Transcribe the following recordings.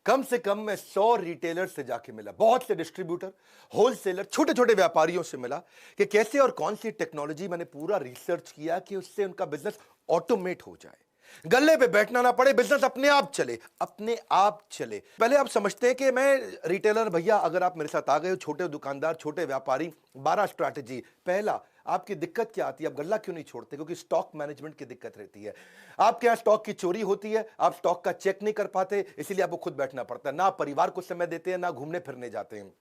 कम से कम मैं 100 रिटेलर से जाके मिला, बहुत से डिस्ट्रीब्यूटर, होलसेलर, छोटे छोटे व्यापारियों से मिला कि कैसे और कौन सी टेक्नोलॉजी, मैंने पूरा रिसर्च किया कि उससे उनका बिजनेस ऑटोमेट हो जाए, गल्ले पे बैठना ना पड़े, बिजनेस अपने आप चले, अपने आप चले। पहले आप समझते हैं कि मैं रिटेलर भैया, अगर आप मेरे साथ आ गए हो, छोटे दुकानदार, छोटे व्यापारी, 12 स्ट्रैटेजी। पहला, आपकी दिक्कत क्या आती है, आप गल्ला क्यों नहीं छोड़ते? क्योंकि स्टॉक मैनेजमेंट की दिक्कत रहती है। आपके यहां स्टॉक की चोरी होती है, आप स्टॉक का चेक नहीं कर पाते, इसीलिए आपको खुद बैठना पड़ता है। ना परिवार को समय देते हैं, ना घूमने फिरने जाते हैं।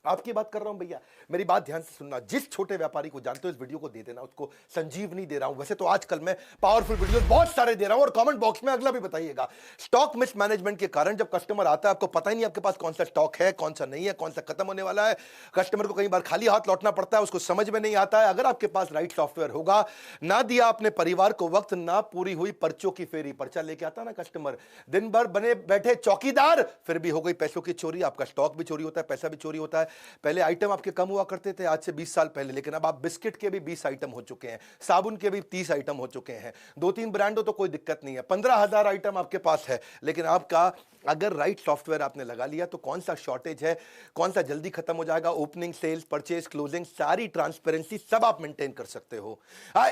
आपकी बात कर रहा हूं भैया, मेरी बात ध्यान से सुनना। जिस छोटे व्यापारी को जानते हो इस वीडियो को दे देना, उसको संजीवनी दे रहा हूं। वैसे तो आजकल मैं पावरफुल वीडियो बहुत सारे दे रहा हूं, और कमेंट बॉक्स में अगला भी बताइएगा। स्टॉक मिसमैनेजमेंट के कारण जब कस्टमर आता है, आपको पता ही नहीं आपके पास कौन सा स्टॉक है, कौन सा नहीं है, कौन सा खत्म होने वाला है। कस्टमर को कई बार खाली हाथ लौटना पड़ता है, उसको समझ में नहीं आता है। अगर आपके पास राइट सॉफ्टवेयर होगा, ना दिया अपने परिवार को वक्त, ना पूरी हुई पर्चों की फेरी, पर्चा लेके आता ना कस्टमर, दिन भर बने बैठे चौकीदार, फिर भी हो गई पैसों की चोरी, आपका स्टॉक भी चोरी होता है, पैसा भी चोरी होता है। पहले आइटम आपके कम हुआ करते थे आज से 20 साल पहले, लेकिन अब आप बिस्किट के भी 20 आइटम हो चुके हैं, साबुन के भी 30 आइटम हो चुके हैं। 2-3 ब्रांड हो तो कोई दिक्कत नहीं है, 15,000 आइटम आपके पास है। लेकिन आपका अगर राइट सॉफ्टवेयर आपने लगा लिया तो कौन सा शॉर्टेज है, कौन सा जल्दी खत्म हो जाएगा, ओपनिंग, सेल्स, परचेज, क्लोजिंग, सारी ट्रांसपेरेंसी सब आप मेंटेन कर सकते हो।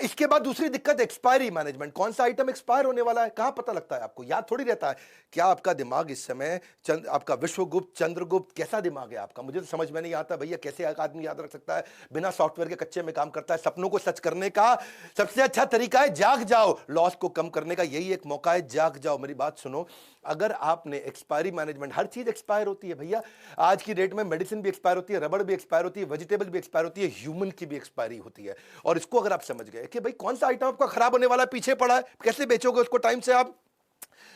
इसके बाद दूसरी दिक्कत एक्सपायरी मैनेजमेंट। कौन सा आइटम एक्सपायर होने वाला है, कहां पता लगता है आपको? याद थोड़ी रहता है। क्या आपका दिमाग इस समय आपका विश्वगुप्त, चंद्रगुप्त, कैसा दिमाग है आपका? मुझे तो समझ में नहीं आता भैया, कैसे एक आदमी याद रख सकता है बिना सॉफ्टवेयर के, कच्चे में काम करता है। सपनों को सच करने का सबसे अच्छा तरीका है जाग जाओ, लॉस को कम करने का यही एक मौका है, जाग जाओ। मेरी बात सुनो, अगर आपने एक्सपायरी मैनेजमेंट, हर चीज एक्सपायर होती है भैया, आज की डेट में मेडिसिन भी एक्सपायर होती है, रबड़ भी एक्सपायर होती है, वेजिटेबल भी एक्सपायर होती है, ह्यूमन की भी एक्सपायरी होती है। और इसको अगर आप समझ गए कि भाई कौन सा आइटम आपका खराब होने वाला है, पीछे पड़ा है, कैसे बेचोगे उसको टाइम से? आप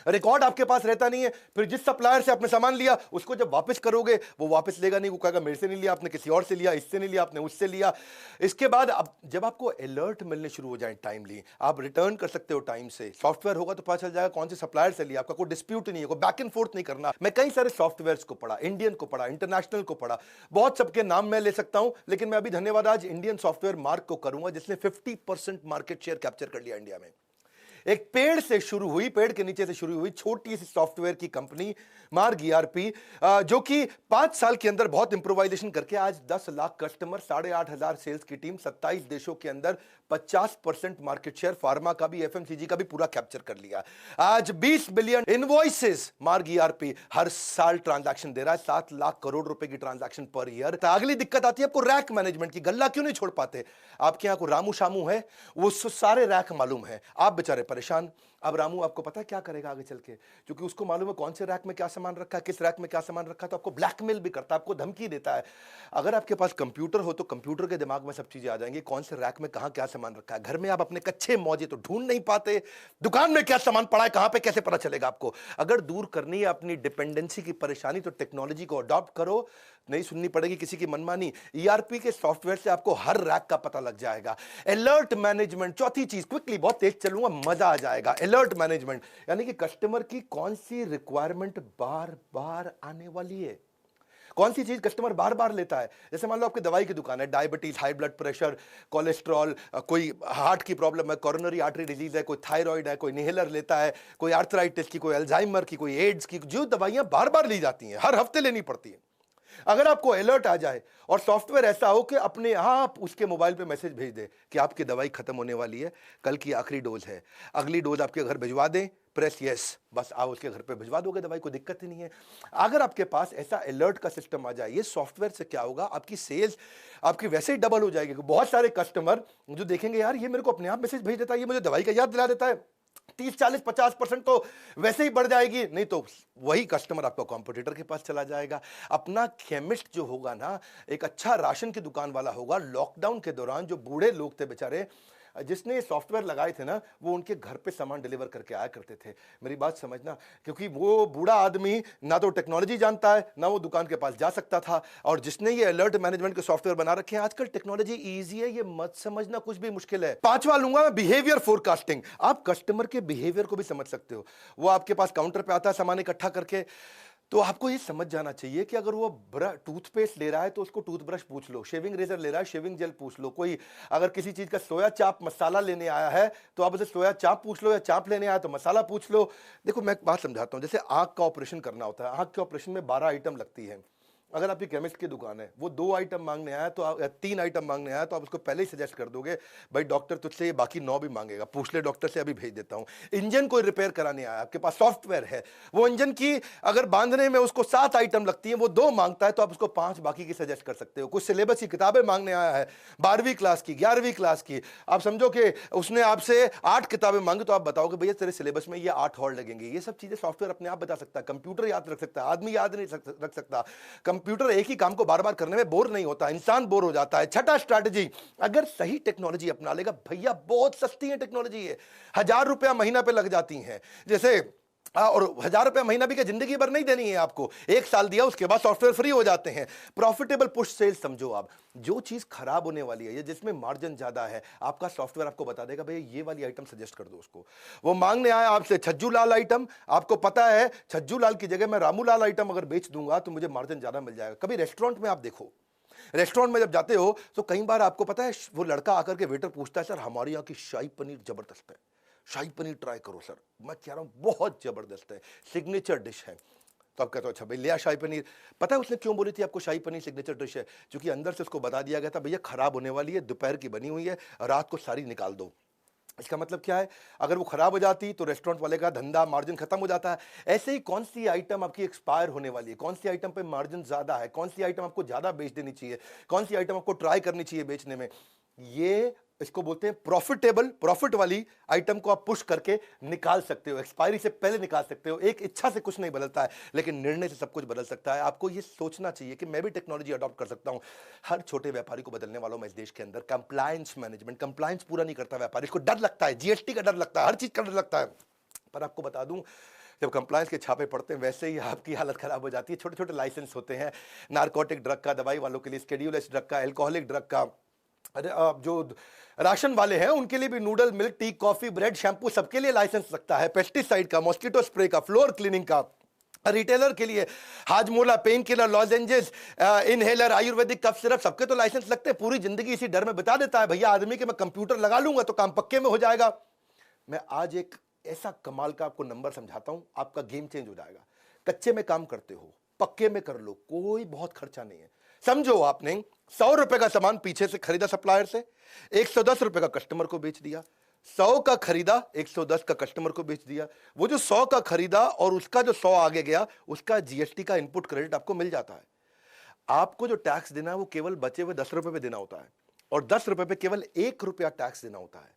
रिकॉर्ड आपके पास रहता नहीं है, फिर जिस सप्लायर से आपने सामान लिया उसको जब वापस करोगे, वो वापस लेगा नहीं, वो कहेगा मेरे से नहीं लिया आपने, किसी और से लिया, इससे नहीं लिया आपने, उससे लिया। इसके बाद अब जब आपको अलर्ट मिलने शुरू हो जाए टाइमली, आप रिटर्न कर सकते हो टाइम से। सॉफ्टवेयर होगा तो पता चल जाएगा कौन से सप्लायर से लिया, आपका कोई डिस्प्यूट नहीं है, कोई बैक एंड फोर्थ नहीं करना। मैं कई सारे सॉफ्टवेयर को पढ़ा, इंडियन को पढ़ा, इंटरनेशनल को पढ़ा, बहुत सबके नाम मैं ले सकता हूं, लेकिन मैं अभी धन्यवाद आज इंडियन सॉफ्टवेयर मार्क को करूंगा, जिसने 50% मार्केट शेयर कैप्चर कर लिया इंडिया में। एक पेड़ से शुरू हुई, पेड़ के नीचे से शुरू हुई छोटी सी सॉफ्टवेयर की कंपनी मार्ग ईआरपी, जो कि 5 साल के अंदर बहुत इंप्रोवाइजेशन करके आज 10 लाख कस्टमर, 8,500 सेल्स की टीम, 27 देशों के अंदर 50% मार्केट शेयर, फार्मा का भी, एफएमसीजी का भी पूरा कैप्चर कर लिया। आज 20 बिलियन इनवॉइसेस मार्ग ईआरपी हर साल ट्रांजैक्शन दे रहा है, 7 लाख करोड़ रुपए की ट्रांजैक्शन पर ईयर। तो अगली दिक्कत आती है आपको रैक मैनेजमेंट की। गल्ला क्यों नहीं छोड़ पाते? आपके यहां को रामू शामू है, वो सारे रैक मालूम है, आप बेचारे परेशान। अब रामू आपको पता है क्या करेगा आगे चल के? क्योंकि उसको मालूम है कौन से रैक में क्या सामान रखा है, किस रैक में क्या सामान रखा है, तो आपको ब्लैकमेल भी करता है, आपको धमकी देता है। अगर आपके पास कंप्यूटर हो तो कंप्यूटर के दिमाग में सब चीजें आ जाएंगी, कौन से रैक में कहां क्या सामान रखा है। घर में आप अपने कच्चे मौजे तो ढूंढ नहीं पाते, दुकान में क्या सामान पड़ा है, कहां पे कैसे पता चलेगा आपको? अगर दूर करनी है अपनी डिपेंडेंसी की परेशानी, तो टेक्नोलॉजी को अडॉप्ट करो, नहीं सुननी पड़ेगी किसी की मनमानी। ईआरपी के सॉफ्टवेयर से आपको हर रैक का पता लग जाएगा। अलर्ट मैनेजमेंट, चौथी चीज, क्विकली, बहुत तेज चलूंगा, मजा आ जाएगा। अलर्ट मैनेजमेंट यानी कि कस्टमर की कौन सी रिक्वायरमेंट बार बार आने वाली है, कौन सी चीज कस्टमर बार बार लेता है। जैसे मान लो आपकी दवाई की दुकान है, diabetes, high blood pressure, cholesterol, कोई हार्ट की प्रॉब्लम है, कोरोनरी आर्टरी डिजीज है, कोई थायराइड है, कोई इनहेलर लेता है, कोई आर्थराइटिस की, कोई अल्जाइमर की, कोई एड्स की, जो दवाइयां बार बार ली जाती हैं, हर हफ्ते लेनी पड़ती है। अगर आपको अलर्ट आ जाए और सॉफ्टवेयर ऐसा हो कि अपने आप उसके मोबाइल पे मैसेज भेज दे कि आपकी दवाई खत्म होने वाली है, कल की आखिरी डोज है, अगली डोज आपके घर भिजवा दें, प्रेस यस, बस आप उसके घर पे भिजवा दोगे दवाई, को दिक्कत ही नहीं है। अगर आपके पास ऐसा अलर्ट का सिस्टम आ जाए, ये सॉफ्टवेयर से क्या होगा, आपकी सेल्स आपकी वैसे ही डबल हो जाएगी। बहुत सारे कस्टमर जो देखेंगे यार ये मेरे को अपने आप मैसेज भेज देता है, ये मुझे दवाई का याद दिला देता है, 30-40-50% तो वैसे ही बढ़ जाएगी। नहीं तो वही कस्टमर आपका कॉम्पिटिटर के पास चला जाएगा। अपना केमिस्ट जो होगा ना, एक अच्छा राशन की दुकान वाला होगा, लॉकडाउन के दौरान जो बूढ़े लोग थे बेचारे, जिसने ये सॉफ्टवेयर लगाए थे ना, वो उनके घर पे सामान डिलीवर करके आया करते थे। मेरी बात समझना, क्योंकि वो बूढ़ा आदमी ना तो टेक्नोलॉजी जानता है, ना वो दुकान के पास जा सकता था। और जिसने ये अलर्ट मैनेजमेंट के सॉफ्टवेयर बना रखे हैं, आजकल टेक्नोलॉजी इजी है, ये मत समझना कुछ भी मुश्किल है। पांचवा लूंगा मैं, बिहेवियर फोरकास्टिंग। आप कस्टमर के बिहेवियर को भी समझ सकते हो। वो आपके पास काउंटर पे आता है सामान इकट्ठा करके, तो आपको ये समझ जाना चाहिए कि अगर वो टूथपेस्ट ले रहा है तो उसको टूथब्रश पूछ लो, शेविंग रेजर ले रहा है शेविंग जेल पूछ लो, कोई अगर किसी चीज का सोया चाप मसाला लेने आया है तो आप उसे सोया चाप पूछ लो, या चाप लेने आया तो मसाला पूछ लो। देखो मैं एक बात समझाता हूँ, जैसे आंख का ऑपरेशन करना होता है, आंख के ऑपरेशन में 12 आइटम लगती है। अगर आपकी केमिस्ट की दुकान है, वो 2 आइटम मांगने आया तो या 3 आइटम मांगने आया तो आप उसको पहले ही सजेस्ट कर दोगे भाई डॉक्टर तुझसे ये बाकी 9 भी मांगेगा, पूछ ले डॉक्टर से, अभी भेज देता हूं। इंजन कोई रिपेयर कराने आया, आपके पास सॉफ्टवेयर है, वो इंजन की अगर बांधने में उसको 7 आइटम लगती है, वो 2 मांगता है तो आप उसको 5 बाकी की सजेस्ट कर सकते हो। कुछ सिलेबस की किताबें मांगने आया है, 12वीं क्लास की, 11वीं क्लास की, आप समझो कि उसने आपसे 8 किताबें मांगी तो आप बताओगे भैया तेरे सिलेबस में ये 8 और लगेंगे। ये सब चीजें सॉफ्टवेयर अपने आप बता सकता है, कंप्यूटर याद रख सकता है, आदमी याद नहीं रख सकता। कंप्यूटर एक ही काम को बार बार करने में बोर नहीं होता, इंसान बोर हो जाता है। छठा स्ट्रैटेजी, अगर सही टेक्नोलॉजी अपना लेगा, भैया बहुत सस्ती है टेक्नोलॉजी है, 1000 रुपया महीना पे लग जाती है। जैसे और 1000 रुपया महीना भी क्या जिंदगी भर नहीं देनी है आपको, 1 साल दिया उसके बाद सॉफ्टवेयर फ्री हो जाते हैं। प्रॉफिटेबल पुश सेल्स समझो आप, जो चीज खराब होने वाली है या जिसमें मार्जिन ज्यादा है, आपका सॉफ्टवेयर आपको बता देगा भैया ये वाली आइटम सजेस्ट कर दो उसको। वो मांगने आया आपसे छज्जू लाल आइटम, आपको पता है छज्जू लाल की जगह मैं रामू लाल आइटम अगर बेच दूंगा तो मुझे मार्जिन ज्यादा मिल जाएगा। कभी रेस्टोरेंट में आप देखो, रेस्टोरेंट में जब जाते हो तो कई बार आपको पता है वो लड़का आकर के वेटर पूछता है सर हमारे यहाँ की शाही पनीर जबरदस्त है, शाही पनीर ट्राई करो सर। मैं कह रहा हूं बहुत जबरदस्त है, सिग्नेचर डिश है। तो आप कहते हो अच्छा भाई लिया शाही पनीर। पता है उसने क्यों बोली थी आपको शाही पनीर सिग्नेचर डिश है? क्योंकि अंदर से उसको बता दिया गया था भैया खराब होने वाली है, दोपहर की बनी हुई है, रात को सारी निकाल दो। इसका मतलब क्या है, अगर वो खराब हो जाती तो रेस्टोरेंट वाले का धंधा मार्जिन खत्म हो जाता है। ऐसे ही कौन सी आइटम आपकी एक्सपायर होने वाली है, कौन सी आइटम पे मार्जिन ज्यादा है, कौन सी आइटम आपको ज्यादा बेच देनी चाहिए, कौन सी आइटम आपको ट्राई करनी चाहिए बेचने में, ये इसको बोलते हैं प्रॉफिटेबल। प्रॉफिट वाली आइटम को आप पुश करके निकाल सकते हो, एक्सपायरी से पहले निकाल सकते हो। एक इच्छा से कुछ नहीं बदलता है, लेकिन निर्णय से सब कुछ बदल सकता है। आपको ये सोचना चाहिए कि मैं भी टेक्नोलॉजी अडॉप्ट कर सकता हूं। हर छोटे व्यापारी को बदलने वाला हूं मैं इस देश के अंदर। कंप्लायंस मैनेजमेंट, कंप्लायंस पूरा नहीं करता व्यापारी, इसको डर लगता है, जीएसटी का डर लगता है, हर चीज का डर लगता है। पर आपको बता दूं, जब कंप्लायंस के छापे पड़ते हैं वैसे ही आपकी हालत खराब हो जाती है। छोटे छोटे लाइसेंस होते हैं, नारकोटिक ड्रग का, दवाई वालों के लिए स्केड्यूल एस ड्रग का, एल्कोहलिक ड्रग का, अरे जो राशन वाले हैं उनके लिए भी noodle, milk, tea, coffee, bread, shampoo सबके लिए लाइसेंस लगता है। पेस्टिसाइड का, मॉस्किटो स्प्रे का, फ्लोर क्लीनिंग का। रिटेलर के लिए Hajmola, pain killer, lozenges, inhaler, Ayurvedic cough syrup, सबके तो लाइसेंस लगते हैं। पूरी जिंदगी इसी डर में बिता देता है भैया आदमी कि मैं कंप्यूटर लगा लूंगा तो काम पक्के में हो जाएगा। मैं आज एक ऐसा कमाल का आपको नंबर समझाता हूं, आपका गेम चेंज हो जाएगा। कच्चे में काम करते हो, पक्के में कर लो, कोई बहुत खर्चा नहीं है। समझो आपने 100 रुपए का सामान पीछे से खरीदा सप्लायर से, 110 रुपए का कस्टमर को बेच दिया। 100 का खरीदा, 110 का कस्टमर को बेच दिया। वो जो 100 का खरीदा और उसका जो 100 आगे गया, उसका जीएसटी का इनपुट क्रेडिट आपको मिल जाता है। आपको जो टैक्स देना है वो केवल बचे हुए 10 रुपए पे देना होता है, और 10 रुपए पे केवल 1 रुपया टैक्स देना होता है।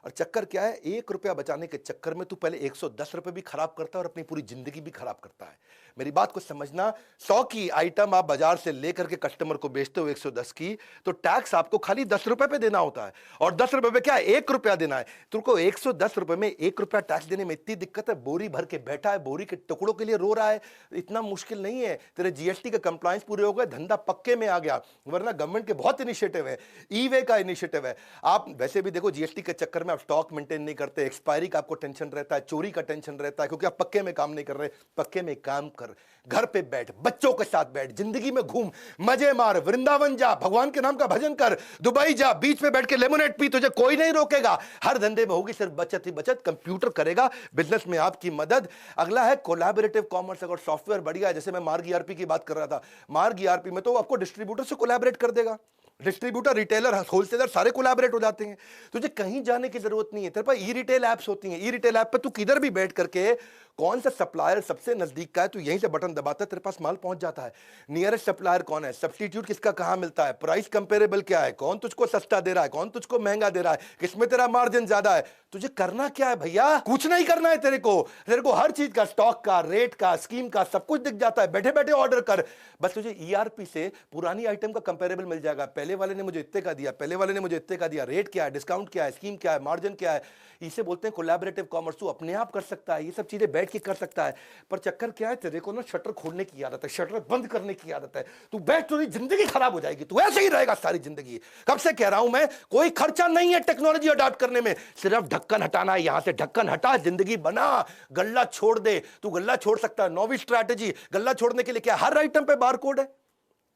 और चक्कर क्या है, 1 रुपया बचाने के चक्कर में तू पहले 110 रुपए भी खराब करता है और अपनी पूरी जिंदगी भी खराब करता है। मेरी बात को समझना, 100 की आइटम आप बाजार से लेकर के कस्टमर को बेचते हो 110 की, तो टैक्स आपको खाली 10 रुपए पे देना होता है। और 10 रुपए पे क्या है, 1 रुपया देना है। तुमको 110 रुपए में 1 रुपया टैक्स देने में इतनी दिक्कत है, बोरी भर के बैठा है, बोरी के टुकड़ों के लिए रो रहा है। इतना मुश्किल नहीं है, तेरे जीएसटी के कंप्लायंस पूरे हो गए, धंधा पक्के में आ गया। वरना गवर्नमेंट के बहुत इनिशिएटिव है, ई वे का इनिशिएटिव है। आप वैसे भी देखो जीएसटी के चक्कर में आप स्टॉक मेंटेन नहीं करते, एक्सपायरी का आपको टेंशन रहता है, चोरी का टेंशन रहता है, क्योंकि आप पक्के में काम नहीं कर रहे। पक्के में काम कर, घर पे बैठ, बच्चों के साथ बैठ, जिंदगी में घूम, मजे मार, वृंदावन जा, भगवान के नाम का भजन कर, दुबई जा, बीच पे बैठ के लेमोनेड पी, तुझे कोई नहीं रोकेगा। हर धंधे में होगी सिर्फ बचत ही बचत, कंप्यूटर करेगा बिजनेस में आपकी मदद। अगला है कोलैबोरेटिव कॉमर्स। अगर सॉफ्टवेयर बढ़िया है, जैसे मैं मार्ग ईआरपी की बात कर रहा था, मार्ग ईआरपी में तो आपको डिस्ट्रीब्यूटर से कोलैबोरेट कर देगा। डिस्ट्रीब्यूटर, रिटेलर, होलसेलर सारे कोलैबोरेट हो जाते हैं। तुझे कहीं जाने की जरूरत नहीं है, तेरे पास ई रिटेल ऐप्स होती हैं। ई रिटेल ऐप पे तू किधर भी बैठ करके कौन सा सप्लायर सबसे नजदीक का है, तू यहीं से बटन दबाता है, तेरे पास माल पहुंच जाता है। नियरेस्ट सप्लायर कौन है, सब्स्टिट्यूट किसका कहां मिलता है, प्राइस कंपेरेबल क्या है, कौन तुझको सस्ता दे रहा है, कौन तुझको महंगा दे रहा है, किसमें तेरा मार्जिन ज्यादा है। तुझे करना क्या है भैया, कुछ नहीं करना है। तेरे को हर चीज का, स्टॉक का, रेट का, स्कीम का सब कुछ दिख जाता है। बैठे बैठे ऑर्डर कर, बस तुझे ईआरपी से पुरानी आइटम का कंपेरेबल मिल जाएगा। पहले वाले ने मुझे इतने का दिया, पहले वाले ने मुझे इतने का दिया, रेट क्या है, डिस्काउंट क्या है, स्कीम क्या है, मार्जिन क्या है। इसे बोलते हैं कोलैबोरेटिव कॉमर्स। तू अपने आप कर सकता है ये सब चीजें बैठ बैठ के कर सकता है, पर चक्कर क्या है, तेरे को ना शटर खोलने की आदत है, शटर बंद करने की आदत है। तू बैठ, तो जिंदगी खराब हो जाएगी, तू ऐसे ही रहेगा सारी जिंदगी। कब से कह रहा हूं मैं, कोई खर्चा नहीं है टेक्नोलॉजी अडॉप्ट करने में, सिर्फ ढक्कन हटाना है। यहां से ढक्कन हटा, जिंदगी बना, गल्ला छोड़ दे। तू गल्ला छोड़ सकता है, नौवीं स्ट्रैटेजी। गल्ला छोड़ने के लिए क्या, हर आइटम पे बार कोड है,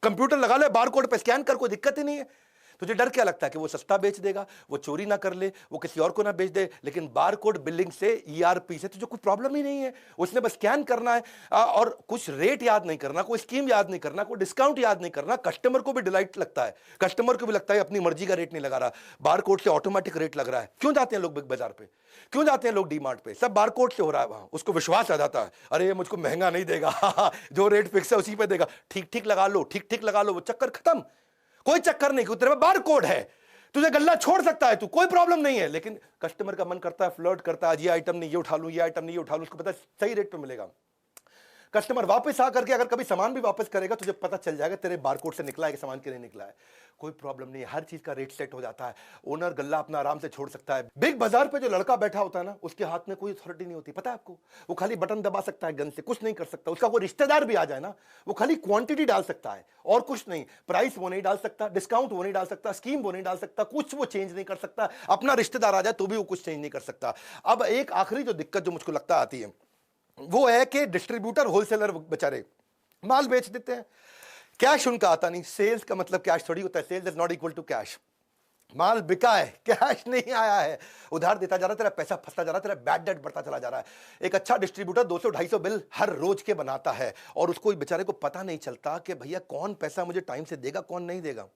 कंप्यूटर लगा ले, बार कोड पे स्कैन कर, कोई दिक्कत ही नहीं है। तुझे डर क्या लगता है कि वो सस्ता बेच देगा, वो चोरी ना कर ले, वो किसी और को ना बेच दे? लेकिन बार कोड बिलिंग से, ईआरपी से तुझे कोई प्रॉब्लम ही नहीं है। उसने बस स्कैन करना है और कुछ रेट याद नहीं करना, कोई स्कीम याद नहीं करना, कोई डिस्काउंट याद नहीं करना। कस्टमर को भी डिलाइट लगता है, कस्टमर को भी लगता है अपनी मर्जी का रेट नहीं लगा रहा, बार कोड से ऑटोमेटिक रेट लग रहा है। क्यों जाते हैं लोग बिग बाजार पे, क्यों जाते हैं लोग डीमार्ट पे? सब बार कोड से हो रहा है वहां। उसको विश्वास आ जाता है, अरे ये मुझको महंगा नहीं देगा, जो रेट फिक्स है उसी पे देगा, ठीक ठीक लगा लो, ठीक ठीक लगा लो, वो चक्कर खत्म। कोई चक्कर नहीं, तेरे में बार कोड है, तुझे गल्ला छोड़ सकता है तू, कोई प्रॉब्लम नहीं है। लेकिन कस्टमर का मन करता है, फ्लर्ट करता है, ये आइटम नहीं ये उठा लूं, ये आइटम नहीं ये उठा लूं, उसको पता है सही रेट पे मिलेगा। कस्टमर वापस आकर के अगर कभी सामान भी वापस करेगा, तुझे पता चल जाएगा तेरे बारकोड से निकला है कि सामान के नहीं निकला है। कोई प्रॉब्लम नहीं है, हर चीज का रेट सेट हो जाता है, ओनर गल्ला अपना आराम से छोड़ सकता है। बिग बाजार पे जो लड़का बैठा होता है ना, उसके हाथ में कोई अथॉरिटी नहीं होती, पता है आपको? वो खाली बटन दबा सकता है गन से, कुछ नहीं कर सकता। उसका कोई रिश्तेदार भी आ जाए ना, वो खाली क्वांटिटी डाल सकता है और कुछ नहीं। प्राइस वो नहीं डाल सकता, डिस्काउंट वो नहीं डाल सकता, स्कीम वो नहीं डाल सकता, कुछ वो चेंज नहीं कर सकता। अपना रिश्तेदार आ जाए तो भी वो कुछ चेंज नहीं कर सकता। अब एक आखिरी जो दिक्कत जो मुझको लगता आती है, वो है कि डिस्ट्रीब्यूटर होलसेलर बेचारे माल बेच देते हैं, कैश उनका आता नहीं। सेल्स का मतलब कैश थोड़ी होता है, sales is not equal to cash. माल बिका है, कैश नहीं आया है, उधार देता जा रहा है, तेरा पैसा फंसता जा रहा है, तेरा बैड डेट बढ़ता चला जा रहा है। एक अच्छा डिस्ट्रीब्यूटर 200-250 बिल हर रोज के बनाता है और उसको बेचारे को पता नहीं चलता कि भैया कौन पैसा मुझे टाइम से देगा, कौन नहीं देगा।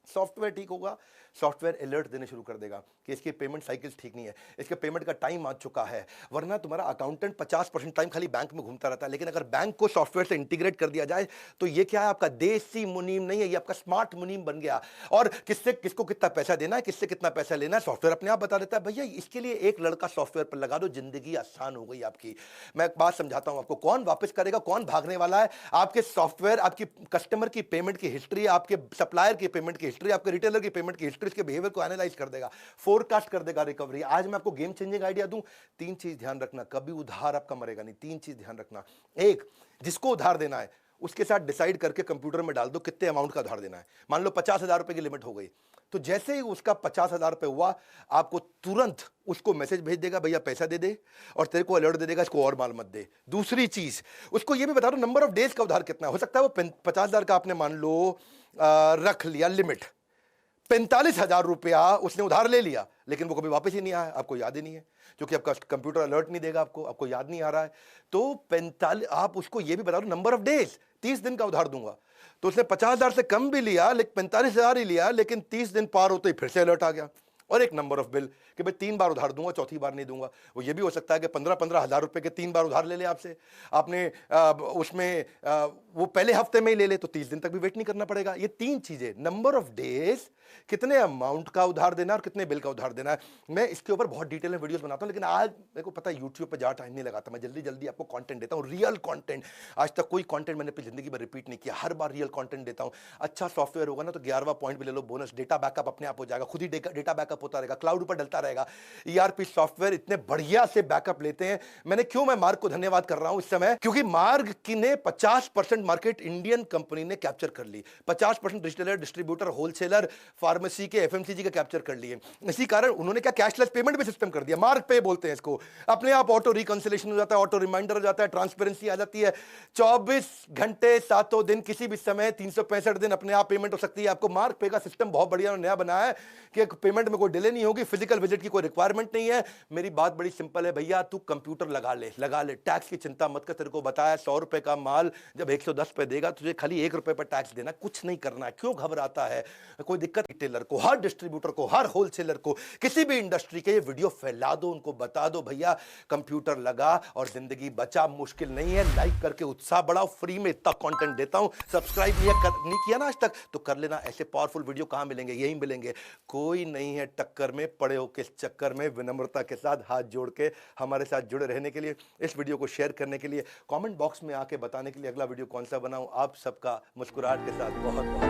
सॉफ्टवेयर ठीक होगा, सॉफ्टवेयर अलर्ट देने शुरू कर देगा कि इसकी पेमेंट साइकिल ठीक नहीं है, इसके पेमेंट का टाइम आ चुका है। वरना तुम्हारा अकाउंटेंट 50% टाइम खाली बैंक में घूमता रहता है। लेकिन अगर बैंक को सॉफ्टवेयर से इंटीग्रेट कर दिया जाए तो ये क्या है, आपका देसी मुनीम नहीं है, ये आपका स्मार्ट मुनीम बन गया। और किससे किसको कितना पैसा देना है, किससे कितना पैसा लेना है, सॉफ्टवेयर अपने आप बता देता है। भैया इसके लिए एक लड़का सॉफ्टवेयर पर लगा दो, जिंदगी आसान हो गई आपकी। मैं एक बात समझाता हूं आपको, कौन वापस करेगा, कौन भागने वाला है? आपके सॉफ्टवेयर आपकी कस्टमर की पेमेंट की हिस्ट्री, आपके सप्लायर की पेमेंट की हिस्ट्री, आपके रिटेलर की पेमेंट की हिस्ट्री, इसके बिहेवियर को एनालाइज कर देगा, फोरकास्ट कर देगा रिकवरी। आज मैं आपको गेम चेंजिंग आइडिया दूं, 3 चीज ध्यान रखना, कभी उधार आपका मरेगा नहीं। 3 चीज ध्यान रखना। एक, जिसको उधार देना है उसके साथ डिसाइड करके कंप्यूटर में डाल दो कितने अमाउंट का उधार देना है। मान लो 50,000 रुपए की लिमिट हो गई, तो जैसे ही उसका 50,000 रुपए हुआ, आपको तुरंत उसको मैसेज भेज देगा, भैया पैसा दे दे, और तेरे को अलर्ट दे देगा इसको और माल मत दे। दूसरी चीज, उसको ये भी बता दो नंबर ऑफ डेज का उधार कितना हो सकता है। वो 50,000 का आपने मान लो रख लिया लिमिट, 45,000 रुपया उसने उधार ले लिया, लेकिन वो कभी वापस ही नहीं आया, आपको याद ही नहीं है, क्योंकि आपका कंप्यूटर अलर्ट नहीं देगा, आपको याद नहीं आ रहा है। तो 45, आप उसको ये भी बता दो नंबर ऑफ डेज, 30 दिन का उधार दूंगा। तो उसने 50,000 से कम भी लिया, लेकिन 45,000 ही लिया, लेकिन 30 दिन पार होते ही फिर से अलर्ट आ गया। और एक नंबर ऑफ बिल कि भाई 3 बार उधार दूंगा, चौथी बार नहीं दूंगा। वो ये भी हो सकता है कि 15-15 हजार रुपए के 3 बार उधार ले ले आपसे, आपने उसमें वो पहले हफ्ते में ही ले ले, तो 30 दिन तक भी वेट नहीं करना पड़ेगा। ये 3 चीजें, नंबर ऑफ डेज, कितने अमाउंट का उधार देना और कितने बिल का उधार देना है। मैं इसके ऊपर बहुत डिटेल में वीडियोस बनाता हूं, लेकिन आज मेरे को पता है यूट्यूब पे ज्यादा टाइम नहीं लगाता, मैं जल्दी जल्दी आपको कंटेंट देता हूं, रियल कंटेंट। आज तक कोई कंटेंट मैंने अपनी जिंदगी में रिपीट नहीं किया, हर बार रियल कंटेंट देता हूं। अच्छा सॉफ्टवेयर होगा ना तो 11वां पॉइंट भी ले लो, बोनस, डेटा बैकअप अपने आप हो जाएगा, खुद ही डेटा बैकअप होता रहेगा, क्लाउड पर डलता रहेगा। ईआरपी सॉफ्टवेयर इतने बढ़िया से बैकअप लेते हैं। मैं मार्ग को धन्यवाद कर रहा हूं इस समय, क्योंकि मार्ग की ने 50% मार्केट इंडियन कंपनी ने कैप्चर कर ली, 50% रिटेलर, डिस्ट्रीब्यूटर, होलसेलर, फार्मेसी के, एफएमसीजी के कैप्चर कर लिए। इसी कारण उन्होंने क्या कैशलेस पेमेंट भी सिस्टम कर दिया, मार्ग पे बोलते हैं इसको। अपने आप ऑटो रिकंसिलेशन हो जाता है, ऑटो रिमाइंडर हो जाता है, ट्रांसपेरेंसी आ जाती है। 24 घंटे 7 दिन किसी भी समय 365 दिन अपने आप पेमेंट हो सकती है। आपको मार्ग पे का सिस्टम बहुत बढ़िया और नया बनाया है कि पेमेंट में कोई डिले नहीं होगी, फिजिकल विजिट की कोई रिक्वायरमेंट नहीं है। मेरी बात बड़ी सिंपल है भैया, तू कंप्यूटर लगा ले, टैक्स की चिंता मत कर। तेरे को बताया 100 रुपए का माल जब 110 पे देगा, तुझे खाली 1 रुपए पर टैक्स देना, कुछ नहीं करना है। क्यों घबराता है? कोई दिक्कत? रिटेलर को, हर डिस्ट्रीब्यूटर को, हर होलसेलर को, किसी भी इंडस्ट्री के, ये वीडियो फैला दो, उनको बता दो भैया कंप्यूटर लगा और जिंदगी बचा। मुश्किल नहीं है, लाइक करके उत्साह बढ़ाओ, फ्री में इतना कंटेंट देता हूं। सब्सक्राइब नहीं किया ना आज तक तो कर लेना। ऐसे पावरफुल वीडियो कहां मिलेंगे? यहीं मिलेंगे। कोई नहीं है टक्कर में, पड़े हो किस चक्कर में। विनम्रता के साथ हाथ जोड़ के हमारे साथ जुड़े रहने के लिए, इस वीडियो को शेयर करने के लिए, कमेंट बॉक्स में आके बताने के लिए अगला वीडियो कौन सा बनाऊं, आप सबका मुस्कुराहट के साथ बहुत बहुत